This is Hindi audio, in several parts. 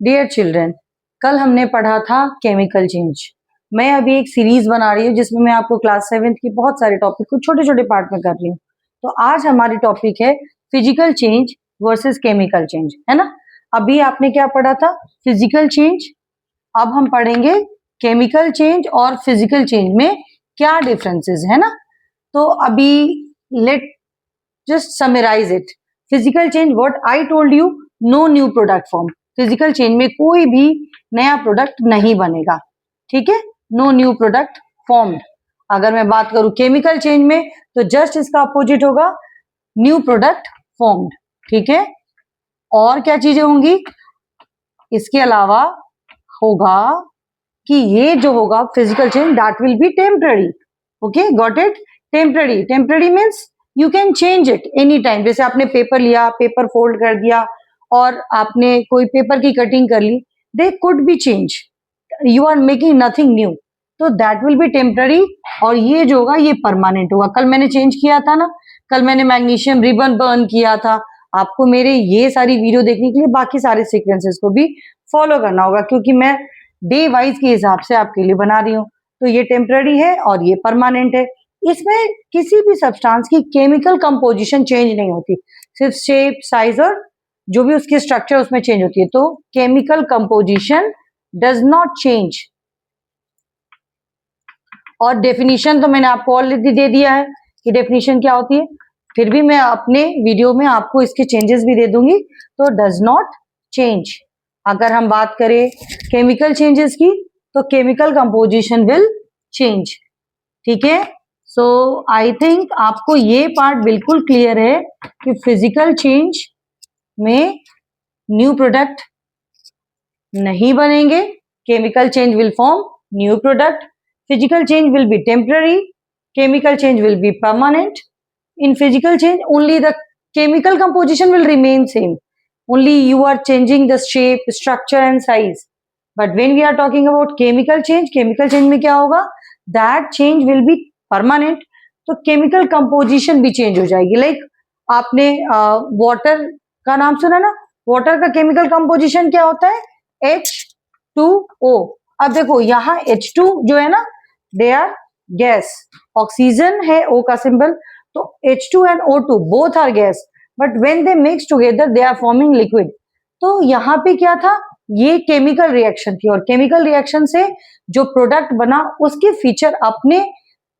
डियर चिल्ड्रन, कल हमने पढ़ा था केमिकल चेंज। मैं अभी एक सीरीज बना रही हूँ जिसमें मैं आपको क्लास 7th की बहुत सारे टॉपिक को छोटे छोटे पार्ट में कर रही हूँ। तो आज हमारी टॉपिक है physical change versus chemical change, है ना। अभी आपने क्या पढ़ा था? Physical change. अब हम पढ़ेंगे केमिकल चेंज और फिजिकल चेंज में क्या डिफरेंसेस है ना। तो अभी let just summarise it. Physical change, what I told you, no new product form. Physical change में कोई भी नया प्रोडक्ट नहीं बनेगा, ठीक है, नो न्यू प्रोडक्ट फॉर्म्ड। अगर मैं बात करूं केमिकल चेंज में तो जस्ट इसका अपोजिट होगा, न्यू प्रोडक्ट फॉर्म्ड, ठीक है। और क्या चीजें होंगी इसके अलावा? होगा कि ये जो होगा physical change that will be temporary. Okay, got it? Temporary. Temporary means you can change it any time. जैसे आपने पेपर लिया, पेपर फोल्ड कर दिया और आपने कोई पेपर की कटिंग कर ली, they could be change, you are making nothing new, तो दैट विल बी टेम्पररी। और ये जो होगा ये परमानेंट होगा। कल मैंने चेंज किया था ना, कल मैंने मैग्नीशियम रिबन बर्न किया था। आपको मेरे ये सारी वीडियो देखने के लिए बाकी सारे सीक्वेंसेस को भी फॉलो करना होगा, क्योंकि मैं डे वाइज के हिसाब से आपके लिए बना रही हूँ। तो ये टेम्पररी है और ये परमानेंट है। इसमें किसी भी सब्सटेंस की केमिकल कंपोजिशन चेंज नहीं होती, सिर्फ शेप, साइज और जो भी उसकी स्ट्रक्चर उसमें चेंज होती है। तो chemical composition does not change. और डेफिनेशन तो मैंने आपको ऑलरेडी दे दिया है कि डेफिनेशन क्या होती है, फिर भी मैं अपने वीडियो में आपको इसके चेंजेस भी दे दूंगी। तो डज नॉट चेंज। अगर हम बात करें केमिकल चेंजेस की तो केमिकल कंपोजिशन विल चेंज, ठीक है। सो आई थिंक आपको ये पार्ट बिल्कुल क्लियर है कि फिजिकल चेंज में न्यू प्रोडक्ट नहीं बनेंगे, chemical change will form new product. Physical change will be temporary, chemical change will be permanent. In physical change only the chemical composition will remain same, only you are changing the shape, structure and size. But when we are talking about chemical change में क्या होगा, that change will be permanent. तो chemical composition भी change हो जाएगी। लाइक आपने वाटर का नाम सुना ना, वाटर का chemical composition क्या होता है? H2O। अब देखो यहाँ H2 जो है ना, they are गैस, ऑक्सीजन है O का सिंबल, तो H2 and O2 both are gas, but when they mix together they are forming liquid. तो यहाँ पे क्या था, ये केमिकल रिएक्शन थी और केमिकल रिएक्शन से जो प्रोडक्ट बना उसके फीचर अपने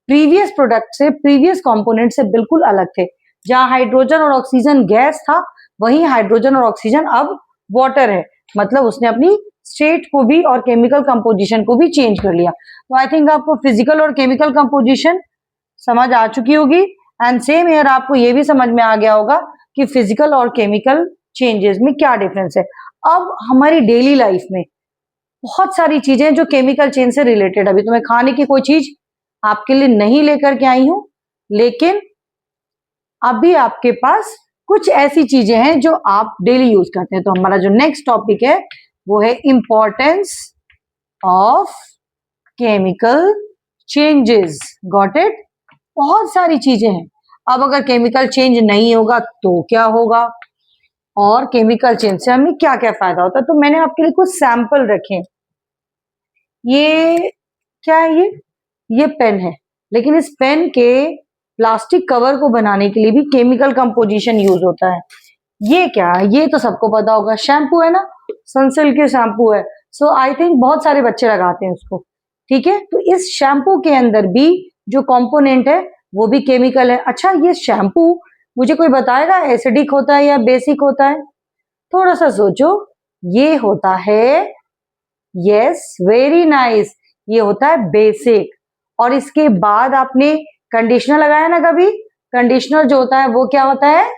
प्रीवियस प्रोडक्ट से, प्रीवियस कंपोनेंट से बिल्कुल अलग थे। जहां हाइड्रोजन और ऑक्सीजन गैस था, वहीं हाइड्रोजन और ऑक्सीजन अब वाटर है। मतलब उसने अपनी स्टेट को भी और केमिकल कंपोजिशन को भी चेंज कर लिया। तो आई थिंक आपको फिजिकल और केमिकल कंपोजिशन समझ आ चुकी होगी। एंड सेम ईयर आपको ये भी समझ में आ गया होगा कि फिजिकल और केमिकल चेंजेस में क्या डिफरेंस है। अब हमारी डेली लाइफ में बहुत सारी चीजें जो केमिकल चेंज से रिलेटेड, अभी तो मैं खाने की कोई चीज आपके लिए नहीं लेकर के आई हूं, लेकिन अभी आपके पास कुछ ऐसी चीजें हैं जो आप डेली यूज करते हैं। तो हमारा जो नेक्स्ट टॉपिक है वो है importance of chemical changes. Got it? बहुत सारी चीजें हैं। अब अगर केमिकल चेंज नहीं होगा तो क्या होगा, और केमिकल चेंज से हमें क्या क्या फायदा होता है। तो मैंने आपके लिए कुछ सैंपल रखे। ये क्या है? ये पेन है, लेकिन इस पेन के प्लास्टिक कवर को बनाने के लिए भी केमिकल कंपोजिशन यूज होता है। ये क्या है? ये तो सबको पता होगा, शैम्पू है ना, सनसिल्क के शैम्पू है। सो आई थिंक बहुत सारे बच्चे लगाते हैं उसको, ठीक है। तो इस शैम्पू के अंदर भी जो कंपोनेंट है वो भी केमिकल है। अच्छा, ये शैम्पू मुझे कोई बताएगा एसिडिक होता है या बेसिक होता है? थोड़ा सा सोचो। ये होता है, यस, वेरी नाइस, ये होता है बेसिक। और इसके बाद आपने कंडीशनर लगाया ना कभी, कंडीशनर जो होता है वो क्या होता है?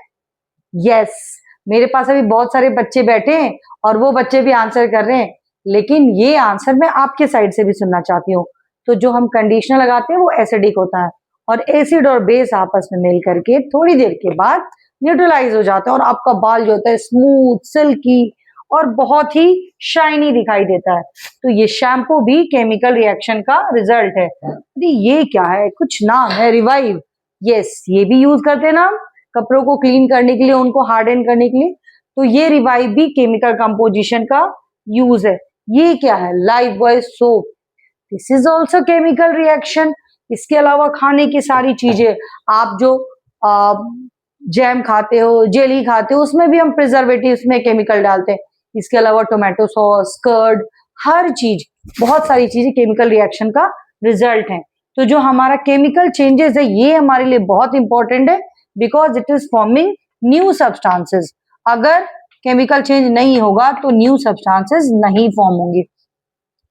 यस। मेरे पास अभी बहुत सारे बच्चे बैठे हैं और वो बच्चे भी आंसर कर रहे हैं, लेकिन ये आंसर मैं आपके साइड से भी सुनना चाहती हूँ। तो जो हम कंडीशनर लगाते हैं वो एसिडिक होता है, और एसिड और बेस आपस में मिल करके थोड़ी देर के बाद न्यूट्रलाइज हो जाता है और आपका बाल जो होता है स्मूथ, सिल्की और बहुत ही शाइनी दिखाई देता है। तो ये शैम्पू भी केमिकल रिएक्शन का रिजल्ट है। अरे ये क्या है? कुछ नाम है, रिवाइव। यस, ये भी यूज करते हैं ना हम कपड़ों को क्लीन करने के लिए, उनको हार्डन करने के लिए। तो ये रिवाइव भी केमिकल कंपोजिशन का यूज है। ये क्या है? Lifebuoy soap, this is also chemical reaction. इसके अलावा खाने की सारी चीजें, आप जो जैम खाते हो, जेली खाते हो, उसमें भी हम प्रिजर्वेटिव्स में केमिकल डालते हैं। इसके अलावा टोमेटो सॉस, कर्ड, हर चीज, बहुत सारी चीजें केमिकल रिएक्शन का रिजल्ट है। तो जो हमारा केमिकल चेंजेस है ये हमारे लिए बहुत इंपॉर्टेंट है, because it is forming new substances. अगर केमिकल चेंज नहीं होगा तो न्यू सब्सटेंसेस नहीं फॉर्म होंगे।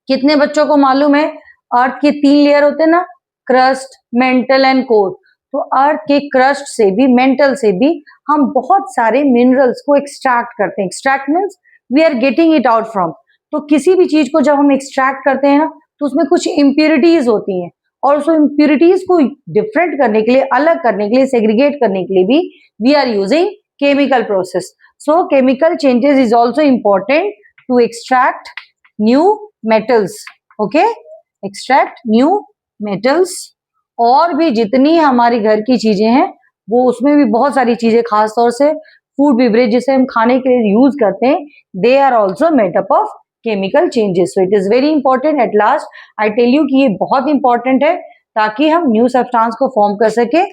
कितने बच्चों को मालूम है अर्थ के 3 लेयर होते हैं ना, क्रस्ट, मेंटल एंड कोर। तो अर्थ के क्रस्ट से भी, मेंटल से भी हम बहुत सारे मिनरल्स को एक्सट्रैक्ट करते हैं। Extract means we are getting it out from. तो किसी भी चीज को जब हम एक्सट्रैक्ट करते हैं ना, तो उसमें कुछ इम्प्योरिटीज होती हैं, और उस इम्प्योरिटीज को डिफरेंट करने के लिए, अलग करने के लिए, सेग्रीगेट करने के लिए भी we are using chemical process. So chemical changes is also important to extract new metals, okay, extract new metals। और भी जितनी हमारी घर की चीजें हैं वो, उसमें भी बहुत सारी चीजें, खासतौर से फूड बेवरेज जिसे हम खाने के लिए यूज करते हैं, they are also made up of chemical changes. So it is very important. At last I tell you कि ये बहुत इंपॉर्टेंट है, ताकि हम न्यू सब्सटेंस को फॉर्म कर सके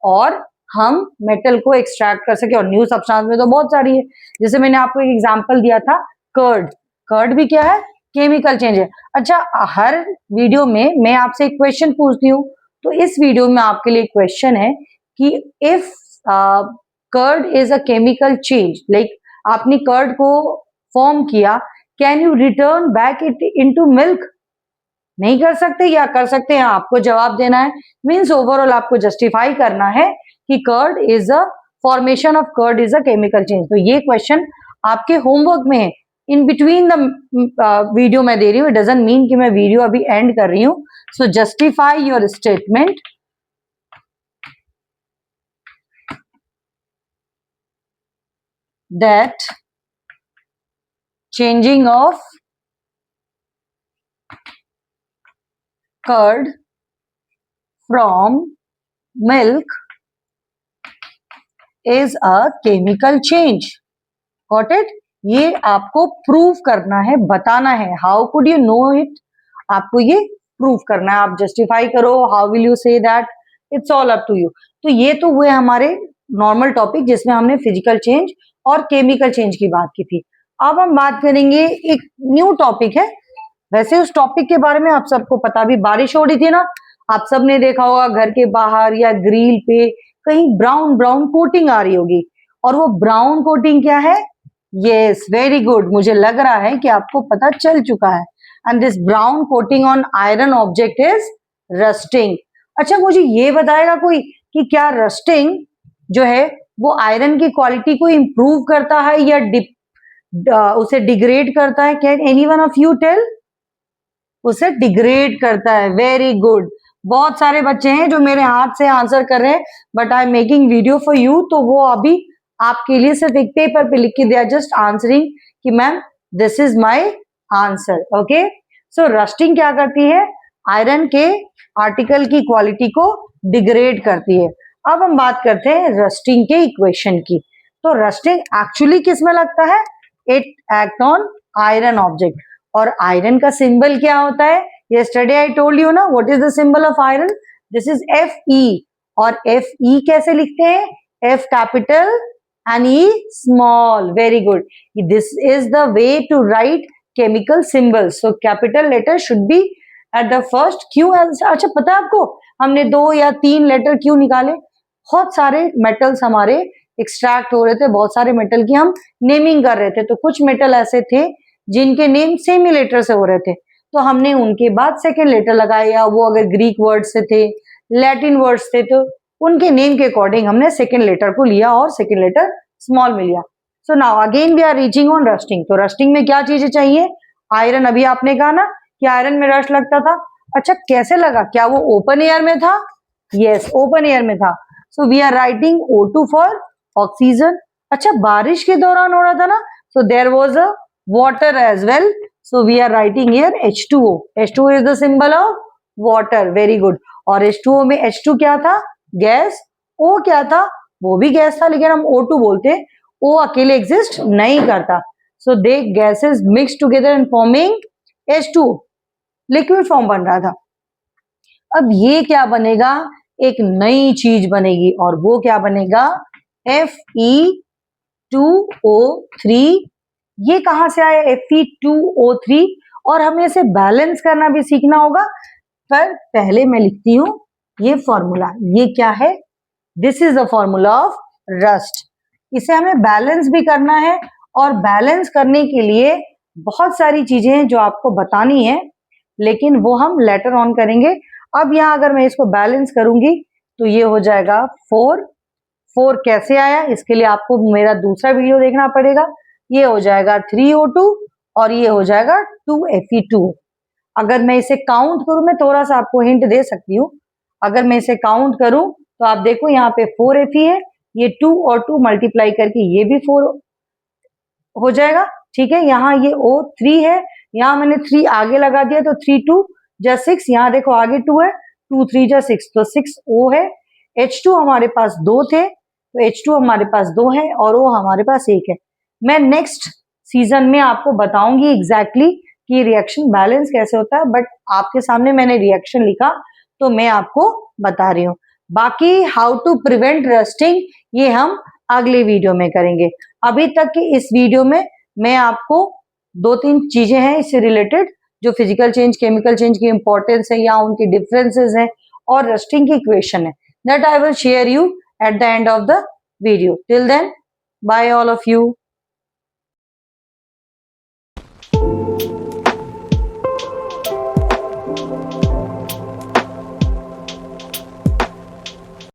और हम मेटल को एक्सट्रैक्ट कर सके। और न्यू सब्सटेंस में तो बहुत सारी है, जैसे मैंने आपको एक एग्जांपल दिया था कर्ड। कर्ड भी क्या है? केमिकल चेंज है। अच्छा, हर वीडियो में मैं आपसे एक क्वेश्चन पूछती हूँ, तो इस वीडियो में आपके लिए क्वेश्चन है कि if curd is a chemical change, like आपने कर्ड को फॉर्म किया, can you return back it into milk? नहीं कर सकते या कर सकते हैं? आपको जवाब देना है। मीन्स ओवरऑल आपको जस्टिफाई करना है कि curd is a formation of curd is a chemical change. तो ये क्वेश्चन आपके होमवर्क में है, इन बिटवीन द वीडियो मैं दे रही हूँ। इट डजंट मीन कि मैं वीडियो अभी एंड कर रही हूँ। So justify your statement that changing of curd from milk is a chemical change. Got it? ये आपको प्रूव करना है, बताना है। How could you know it? आपको ये प्रूव करना है। आप जस्टिफाई करो, how will you say that, it's all up to you. तो ये तो हुए हमारे नॉर्मल टॉपिक, जिसमें हमने फिजिकल चेंज और केमिकल चेंज की बात की थी। अब हम बात करेंगे, एक न्यू टॉपिक है। वैसे उस टॉपिक के बारे में आप सबको पता, भी बारिश हो रही थी ना, आप सबने देखा होगा घर के बाहर या ग्रिल पे कहीं ब्राउन ब्राउन कोटिंग आ रही होगी। और वो ब्राउन कोटिंग क्या है? यस, वेरी गुड, मुझे लग रहा है कि आपको पता चल चुका है। And this brown coating on iron object is rusting. अच्छा, मुझे ये बताएगा कोई कि क्या रस्टिंग जो है वो आयरन की क्वालिटी को इंप्रूव करता है या उसे डिग्रेड करता है? Can anyone of you tell? उसे डिग्रेड करता है। Very good. बहुत सारे बच्चे हैं जो मेरे हाथ से आंसर कर रहे हैं, but I am making video for you, तो वो अभी आपके लिए सिर्फ एक पेपर पे लिख के दे आर जस्ट आंसरिंग कि ma'am this is my answer. Okay, so rusting क्या करती है? आयरन के आर्टिकल की क्वालिटी को डिग्रेड करती है। अब हम बात करते हैं रस्टिंग के इक्वेशन की। तो रस्टिंग एक्चुअली किस में लगता है? It act on iron object. और आयरन का सिंबल क्या होता है? yesterday I told you ना, what is the symbol of iron? This is Fe। और Fe कैसे लिखते हैं? F capital and E small। Very good। This is the way to write chemical symbols। So capital letter should be at the first। क्यों? अच्छा, पता है आपको हमने 2 या 3 लेटर क्यों निकाले? बहुत सारे मेटल्स हमारे एक्सट्रैक्ट हो रहे थे, बहुत सारे मेटल की हम नेमिंग कर रहे थे। तो कुछ मेटल ऐसे थे जिनके नेम सेम ही लेटर से हो रहे थे, तो हमने उनके बाद सेकेंड लेटर लगाए। या वो अगर ग्रीक वर्ड से थे, लैटिन वर्ड्स थे, तो उनके नेम के अकॉर्डिंग हमने सेकेंड लेटर को लिया और सेकेंड लेटर स्मॉल में लिया। So now again we are reaching on rusting. तो रस्टिंग में क्या चीजें चाहिए? आयरन। अभी आपने कहा ना कि आयरन में रस्ट लगता था। अच्छा, कैसे लगा? क्या वो ओपन एयर में था? यस, ओपन एयर में था। So we are writing O2 for oxygen. अच्छा, बारिश के दौरान हो रहा था ना, so there was a water as well, so we are writing here H2O। H2O is the symbol of water। very good। और H2O में H2 क्या था? गैस। O क्या था? वो भी गैस था, लेकिन हम O2 बोलते हैं। O अकेले एग्जिस्ट नहीं करता। So they gases mix together and forming H2O, liquid form बन रहा था। अब ये क्या बनेगा, एक नई चीज बनेगी, और वो क्या बनेगा, Fe2O3। ये कहां से आया Fe2O3, और हमें इसे बैलेंस करना भी सीखना होगा। पर पहले मैं लिखती हूं ये फॉर्मूला, ये क्या है, this is the formula of rust. इसे हमें बैलेंस भी करना है, और बैलेंस करने के लिए बहुत सारी चीजें हैं जो आपको बतानी है, लेकिन वो हम लेटर ऑन करेंगे। अब यहाँ अगर मैं इसको बैलेंस करूंगी तो ये हो जाएगा 4 कैसे आया, इसके लिए आपको मेरा दूसरा वीडियो देखना पड़ेगा। ये हो जाएगा 3O2 और ये हो जाएगा 2Fe2। अगर मैं इसे काउंट करूं, मैं थोड़ा सा आपको हिंट दे सकती हूँ। अगर मैं इसे काउंट करूं तो आप देखो यहाँ पे 4Fe है, ये 2 और 2 मल्टीप्लाई करके ये भी 4 हो जाएगा। ठीक है, यहाँ ये O3 है, यहाँ मैंने 3 आगे लगा दिया तो 3 2 जा 6, यहाँ देखो आगे 2 है, 2 3 जा 6, तो 6O है। H2 हमारे पास 2 थे, तो H2 हमारे पास 2 है और O हमारे पास 1 है। मैं नेक्स्ट सीजन में आपको बताऊंगी एग्जैक्टली कि रिएक्शन बैलेंस कैसे होता है, बट आपके सामने मैंने रिएक्शन लिखा तो मैं आपको बता रही हूँ। बाकी हाउ टू प्रिवेंट रस्टिंग ये हम अगले वीडियो में करेंगे। अभी तक की इस वीडियो में मैं आपको 2-3 चीजें हैं इससे रिलेटेड, जो फिजिकल चेंज, केमिकल चेंज की इंपॉर्टेंस है या उनकी डिफरेंसेस हैं और रस्टिंग की इक्वेशन है, that I will share you at the end of the video. Till then, bye all of you.